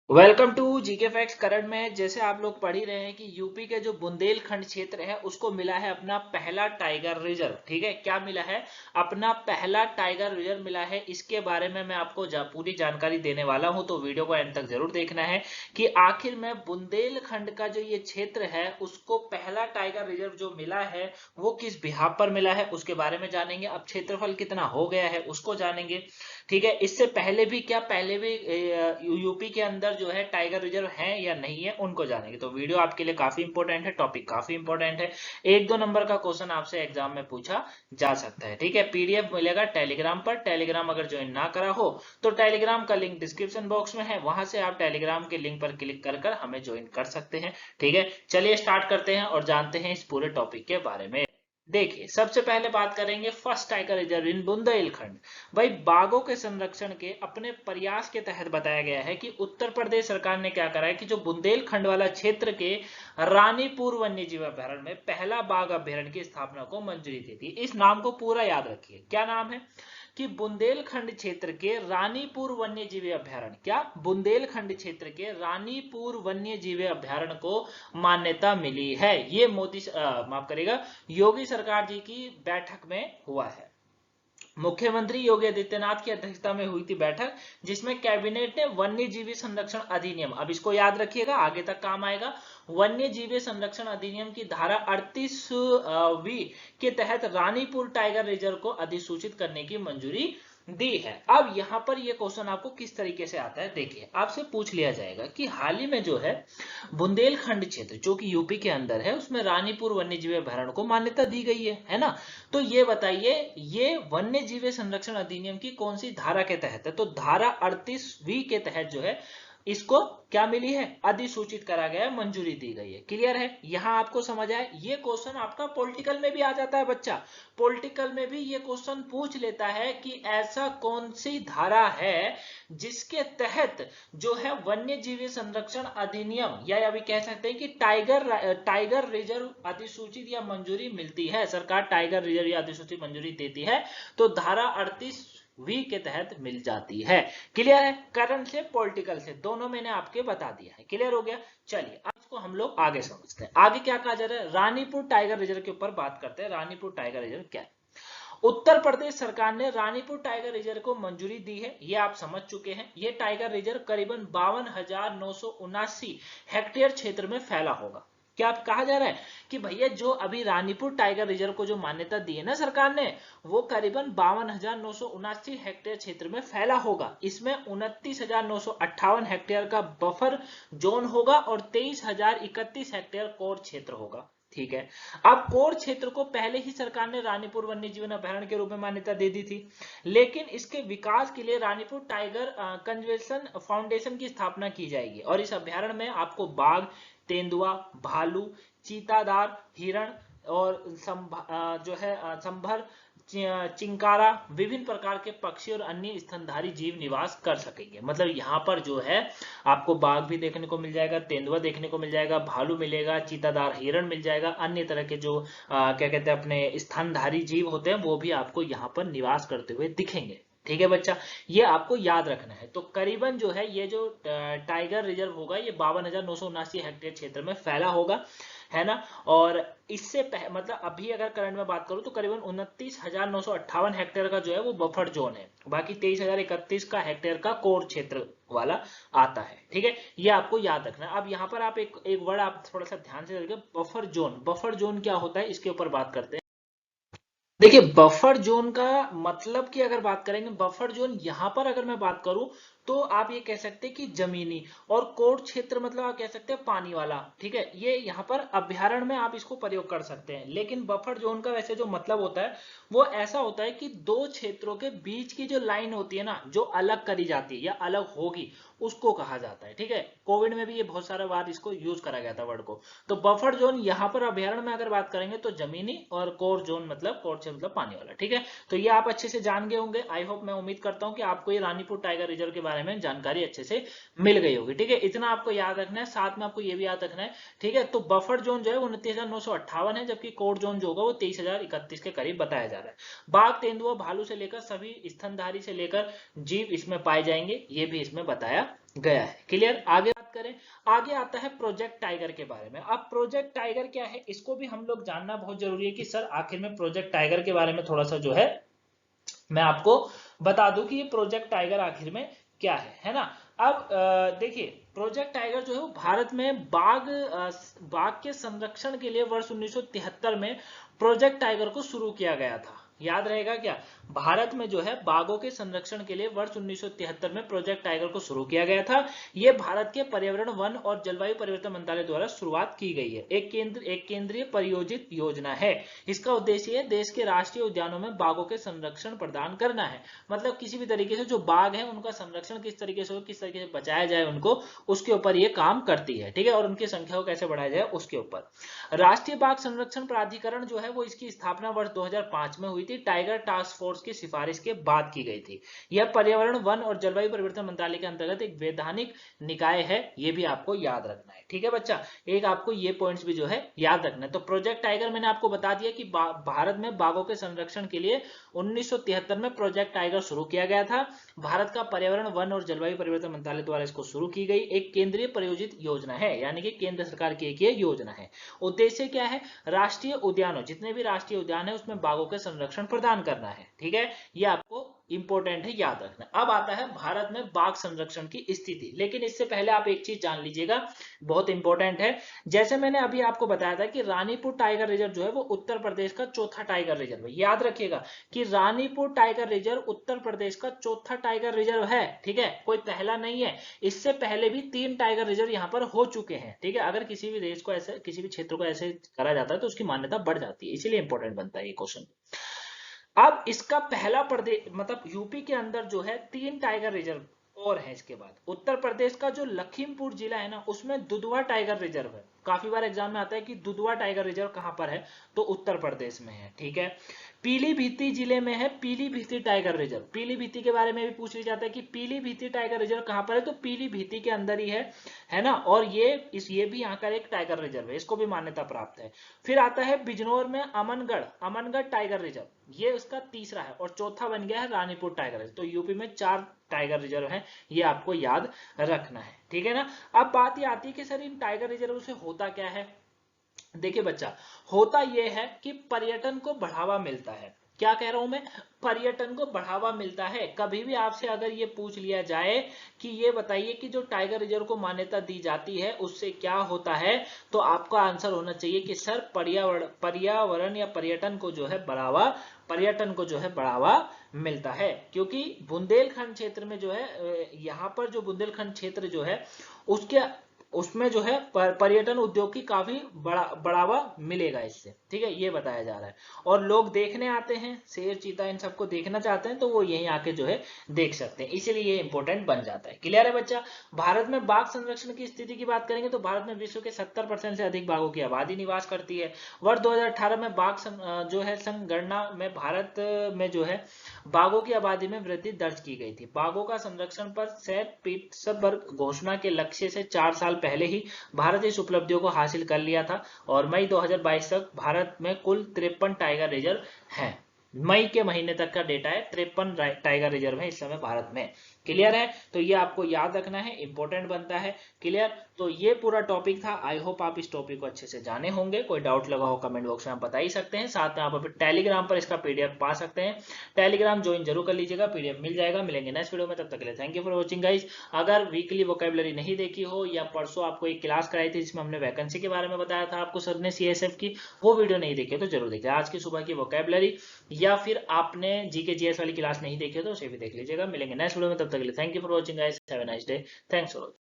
Welcome to GK facts. Current में जैसे आप लोग पढ़ ही रहे हैं कि यूपी के जो बुंदेलखंड क्षेत्र है उसको मिला है अपना पहला टाइगर रिजर्व। ठीक है, क्या मिला है? अपना पहला टाइगर रिजर्व मिला है। इसके बारे में मैं आपको पूरी जानकारी देने वाला हूं, तो वीडियो को एंड तक जरूर देखना है कि आखिर में बुंदेलखंड का जो ये क्षेत्र है उसको पहला टाइगर रिजर्व जो मिला है वो किस बिहाफ पर मिला है उसके बारे में जानेंगे। अब क्षेत्रफल कितना हो गया है उसको जानेंगे। ठीक है, इससे पहले भी पहले भी यूपी के अंदर जो है टाइगर रिजर्व है या नहीं है उनको जानेंगे। तो वीडियो आपके लिए काफी इंपॉर्टेंट है, टॉपिक काफी इंपॉर्टेंट है। एक दो नंबर का क्वेश्चन आपसे एग्जाम में पूछा जा सकता है। ठीक है, पीडीएफ मिलेगा टेलीग्राम पर। टेलीग्राम अगर ज्वाइन ना करा हो तो टेलीग्राम का लिंक डिस्क्रिप्शन बॉक्स में है, वहां से आप टेलीग्राम के लिंक पर क्लिक कर हमें ज्वाइन कर सकते हैं। ठीक है, चलिए स्टार्ट करते हैं और जानते हैं इस पूरे टॉपिक के बारे में। देखिए, सबसे पहले बात करेंगे first tiger reserve in Bundelkhand. भाई, बाघों के संरक्षण के अपने प्रयास के तहत बताया गया है कि उत्तर प्रदेश सरकार ने क्या करा है कि जो बुंदेलखंड वाला क्षेत्र के रानीपुर वन्य जीव अभयारण्य में पहला बाघ अभयारण्य की स्थापना को मंजूरी दी थी। इस नाम को पूरा याद रखिए, क्या नाम है कि बुंदेलखंड क्षेत्र के रानीपुर वन्य जीव अभयारण्य, क्या बुंदेलखंड क्षेत्र के रानीपुर वन्य जीव अभयारण्य को मान्यता मिली है। ये मोदी माफ करेगा, योगी सरकार जी की बैठक में हुआ है। मुख्यमंत्री योगी आदित्यनाथ की अध्यक्षता में हुई थी बैठक, जिसमें कैबिनेट ने वन्य जीवी संरक्षण अधिनियम, अब इसको याद रखिएगा आगे तक काम आएगा, वन्य जीवी संरक्षण अधिनियम की धारा 38 के तहत रानीपुर टाइगर रिजर्व को अधिसूचित करने की मंजूरी दी है। अब यहां पर यह क्वेश्चन आपको किस तरीके से आता है, देखिए आपसे पूछ लिया जाएगा कि हाल ही में जो है बुंदेलखंड क्षेत्र जो कि यूपी के अंदर है उसमें रानीपुर वन्यजीव अभयारण्य को मान्यता दी गई है ना। तो ये बताइए, ये वन्य जीव संरक्षण अधिनियम की कौन सी धारा के तहत है? तो धारा 38 के तहत जो है इसको क्या मिली है? अधिसूचित करा गया है, मंजूरी दी गई है। क्लियर है? यहां आपको समझ आए? ये क्वेश्चन आपका पॉलिटिकल में भी आ जाता है बच्चा। पॉलिटिकल में भी ये क्वेश्चन पूछ लेता है कि ऐसा कौन सी धारा है जिसके तहत जो है वन्य जीव संरक्षण अधिनियम या अभी कह सकते हैं कि टाइगर रिजर्व अधिसूचित या मंजूरी मिलती है। सरकार टाइगर रिजर्व या अधिसूचित मंजूरी देती है तो धारा 38 के तहत मिल जाती है। क्लियर है? करंट से पॉलिटिकल से दोनों मैंने आपके बता दिया है। क्लियर हो गया? चलिए अब इसको हम लोग आगे समझते हैं। आगे क्या कहा जा रहा है, रानीपुर टाइगर रिजर्व के ऊपर बात करते हैं। रानीपुर टाइगर रिजर्व क्या है? उत्तर प्रदेश सरकार ने रानीपुर टाइगर रिजर्व को मंजूरी दी है, ये आप समझ चुके हैं। ये टाइगर रिजर्व करीबन 52,979 हेक्टेयर क्षेत्र में फैला होगा। क्या कहा जा रहा है कि भैया जो अभी रानीपुर टाइगर रिजर्व को जो मान्यता दी है ना सरकार ने, वो करीबन 52,979 हेक्टेयर क्षेत्र में फैला होगा। इसमें 29,958 हेक्टेयर का बफर जोन होगा और 23,031 हेक्टेयर कोर क्षेत्र होगा। ठीक है, अब कोर क्षेत्र को पहले ही सरकार ने रानीपुर वन्य जीवन अभयारण्य के रूप में मान्यता दे दी थी, लेकिन इसके विकास के लिए रानीपुर टाइगर कंजर्वेशन फाउंडेशन की स्थापना की जाएगी और इस अभयारण्य में आपको बाघ, तेंदुआ, भालू, चीतादार, हिरण और जो है संभर, चिंकारा, विभिन्न प्रकार के पक्षी और अन्य स्तनधारी जीव निवास कर सकेंगे। मतलब यहाँ पर जो है आपको बाघ भी देखने को मिल जाएगा, तेंदुआ देखने को मिल जाएगा, भालू मिलेगा, चीतादार हिरण मिल जाएगा, अन्य तरह के जो क्या कहते हैं अपने स्तनधारी जीव होते हैं वो भी आपको यहाँ पर निवास करते हुए दिखेंगे। ठीक है बच्चा, ये आपको याद रखना है। तो करीबन जो है ये जो टाइगर रिजर्व होगा ये 52,979 हेक्टेयर क्षेत्र में फैला होगा, है ना। और इससे मतलब अभी अगर करंट में बात करूं तो करीबन 29,958 हेक्टेयर का जो है वो बफर जोन है, बाकी 23,031 का हेक्टेयर का कोर क्षेत्र वाला आता है। ठीक है, ये आपको याद रखना है। अब यहाँ पर आप एक वर्ड आप थोड़ा सा ध्यान से देखिए, बफर जोन। बफर जोन क्या होता है इसके ऊपर बात करते हैं। देखिए, बफर जोन का मतलब की अगर बात करेंगे, बफर जोन यहां पर अगर मैं बात करूं तो आप ये कह सकते हैं कि जमीनी, और कोर क्षेत्र मतलब आप कह सकते हैं पानी वाला। ठीक है, ये यहाँ पर अभ्यारण्य में आप इसको प्रयोग कर सकते हैं। लेकिन बफर जोन का वैसे जो मतलब होता है वो ऐसा होता है कि दो क्षेत्रों के बीच की जो लाइन होती है ना, जो अलग करी जाती है या अलग होगी, उसको कहा जाता है। ठीक है, कोविड में भी ये बहुत सारा बार इसको यूज करा गया था वर्ड को। तो बफर जोन यहाँ पर अभ्यारण्य में अगर बात करेंगे तो जमीनी, और कोर जोन मतलब कोर से मतलब पानी वाला। ठीक है, तो ये आप अच्छे से जान गए होंगे। आई होप, मैं उम्मीद करता हूँ कि आपको ये रानीपुर टाइगर रिजर्व के बारे में जानकारी अच्छे से मिल गई होगी। ठीक है, इतना आपको याद रखना है, साथ में आपको ये भी याद रखना है। ठीक है, तो बफर जोन जो है 29,958 है, जबकि कोर जोन जो होगा वो 23,031 के करीब बताया जा रहा है। बाघ, तेंदुआ, भालू से लेकर सभी स्तनधारी से लेकर जीव इसमें पाए जाएंगे, ये भी इसमें बताया गया है। क्लियर? आगे बात करें, आगे आता है प्रोजेक्ट टाइगर के बारे में। अब प्रोजेक्ट टाइगर क्या है, इसको भी हम लोग जानना बहुत जरूरी है कि सर आखिर में प्रोजेक्ट टाइगर के बारे में थोड़ा सा जो है मैं आपको बता दूं कि ये प्रोजेक्ट टाइगर आखिर में क्या है ना। अब देखिए, प्रोजेक्ट टाइगर जो है वो भारत में बाघ के संरक्षण के लिए वर्ष 1973 में प्रोजेक्ट टाइगर को शुरू किया गया था। याद रहेगा क्या? भारत में जो है बाघों के संरक्षण के लिए वर्ष 1973 में प्रोजेक्ट टाइगर को शुरू किया गया था। यह भारत के पर्यावरण, वन और जलवायु परिवर्तन मंत्रालय द्वारा शुरुआत की गई है। एक केंद्रीय परियोजित योजना है। इसका उद्देश्य है देश के राष्ट्रीय उद्यानों में बाघों के संरक्षण प्रदान करना है। मतलब किसी भी तरीके से जो बाघ है उनका संरक्षण किस तरीके से हो, किस तरीके से बचाया जाए उनको, उसके ऊपर ये काम करती है। ठीक है? और उनकी संख्या को कैसे बढ़ाया जाए उसके ऊपर। राष्ट्रीय बाघ संरक्षण प्राधिकरण जो है वो इसकी स्थापना वर्ष 2005 में हुई थी। टाइगर टास्क फोर्स की सिफारिश के बाद की गई थी। यह पर्यावरण, वन और जलवायु परिवर्तन मंत्रालय के अंतर्गत एक वैधानिक निकाय है। ये भी आपको याद रखना है। ठीक है बच्चा? एक आपको ये पॉइंट्स भी जो है याद रखना है। तो प्रोजेक्ट टाइगर मैंने आपको बता दिया कि भारत में बाघों के संरक्षण के लिए 1973 में प्रोजेक्ट टाइगर शुरू किया गया था। भारत का पर्यावरण, वन और जलवायु परिवर्तन मंत्रालय द्वारा इसको शुरू की गई एक केंद्रीय प्रायोजित योजना है, यानी कि केंद्र सरकार की एक ये योजना है। उद्देश्य क्या है? राष्ट्रीय उद्यानों, जितने भी राष्ट्रीय उद्यान है उसमें बाघों के संरक्षण प्रदान करना है। ठीक है? ये आपको इंपॉर्टेंट है, याद रखना। अब आता है भारत में बाघ संरक्षण की स्थिति। लेकिन इससे पहले आप एक चीज जान लीजिएगा, बहुत इंपॉर्टेंट है। जैसे मैंने अभी आपको बताया था कि रानीपुर टाइगर रिजर्व जो है वो उत्तर प्रदेश का चौथा टाइगर रिजर्व है। याद रखिएगा कि रानीपुर टाइगर रिजर्व उत्तर प्रदेश का चौथा टाइगर रिजर्व है। ठीक है? कोई पहला नहीं है। इससे पहले भी 3 टाइगर रिजर्व यहाँ पर हो चुके हैं। ठीक है? अगर किसी भी देश को ऐसे, किसी भी क्षेत्र को ऐसे करा जाता है तो उसकी मान्यता बढ़ जाती है, इसीलिए इंपॉर्टेंट बनता है ये क्वेश्चन। अब इसका पहला प्रदेश, मतलब यूपी के अंदर जो है 3 टाइगर रिजर्व और है। इसके बाद उत्तर प्रदेश का जो लखीमपुर जिला है ना, उसमें दुधवा टाइगर रिजर्व है। काफी बार एग्जाम में आता है कि दुधवा टाइगर रिजर्व कहां पर है, तो उत्तर प्रदेश में है। ठीक है? पीलीभीती जिले में है पीलीभीती टाइगर रिजर्व। पीलीभीती के बारे में भी पूछ लिया जाता है कि पीलीभीती टाइगर रिजर्व कहां पर है, तो पीलीभीती के अंदर ही है ना। और ये भी यहाँ का एक टाइगर रिजर्व है, इसको भी मान्यता प्राप्त है। फिर आता है बिजनौर में अमनगढ़ टाइगर रिजर्व, ये उसका तीसरा है। और चौथा बन गया है रानीपुर टाइगर रिजर्व। तो यूपी में 4 टाइगर रिजर्व है, ये आपको याद रखना है। ठीक है ना? अब बात ये आती है कि सर इन टाइगर रिजर्व से होता क्या है। देखिए बच्चा, होता यह है कि पर्यटन को बढ़ावा मिलता है। क्या कह रहा हूं मैं? पर्यटन को बढ़ावा मिलता है। कभी भी आपसे अगर ये पूछ लिया जाए कि ये बताइए कि जो टाइगर रिजर्व को मान्यता दी जाती है उससे क्या होता है, तो आपका आंसर होना चाहिए कि सर पर्यावरण या पर्यटन को जो है बढ़ावा मिलता है। क्योंकि बुंदेलखंड क्षेत्र में जो है, यहाँ पर जो बुंदेलखंड क्षेत्र जो है उसमें जो है पर्यटन उद्योग की काफी बढ़ावा मिलेगा इससे। ठीक है? ये बताया जा रहा है। और लोग देखने आते हैं, शेर, चीता, इन सबको देखना चाहते हैं, तो वो यहीं आके जो है देख सकते हैं। इसीलिए ये इंपॉर्टेंट बन जाता है। क्लियर है बच्चा? भारत में बाघ संरक्षण की स्थिति की बात करेंगे तो भारत में विश्व के 70% से अधिक बाघों की आबादी निवास करती है। वर्ष 2018 में बाघ जो है संगणना में भारत में जो है बाघों की आबादी में वृद्धि दर्ज की गई थी। बाघों का संरक्षण पर सेट पीटर्सबर्ग घोषणा के लक्ष्य से 4 साल पहले ही भारत इस उपलब्धियों को हासिल कर लिया था। और मई 2022 तक भारत में कुल 53 टाइगर रिजर्व हैं। मई के महीने तक का डेटा है, 53 टाइगर रिजर्व है इस समय भारत में। क्लियर है? तो ये आपको याद रखना है, इंपॉर्टेंट बनता है। क्लियर? तो ये पूरा टॉपिक था। आई होप आप इस टॉपिक को अच्छे से जाने होंगे। कोई डाउट लगा हो कमेंट बॉक्स में आप बता ही सकते हैं। साथ में आप अपने टेलीग्राम पर इसका पीडीएफ पा सकते हैं। टेलीग्राम ज्वाइन जरूर कर लीजिएगा, पीडीएफ मिल जाएगा। मिलेंगे नेक्स्ट वीडियो में, तब तक के लिए thank you for watching guys. अगर वीकली वोकैबुलरी नहीं देखी हो, या परसों आपको एक क्लास कराई थी जिसमें हमने वैकेंसी के बारे में बताया था आपको सर ने सीएसएफ की, वो वीडियो नहीं देखी तो जरूर देखिए। आज की सुबह की वोकैबुलरी, या फिर आपने जीके जीएस वाली क्लास नहीं देखी तो उसे भी देख लीजिएगा। मिलेंगे नेक्स्ट वीडियो में, तब तक के लिए thank you for watching guys. Have a nice day. Thanks for watching.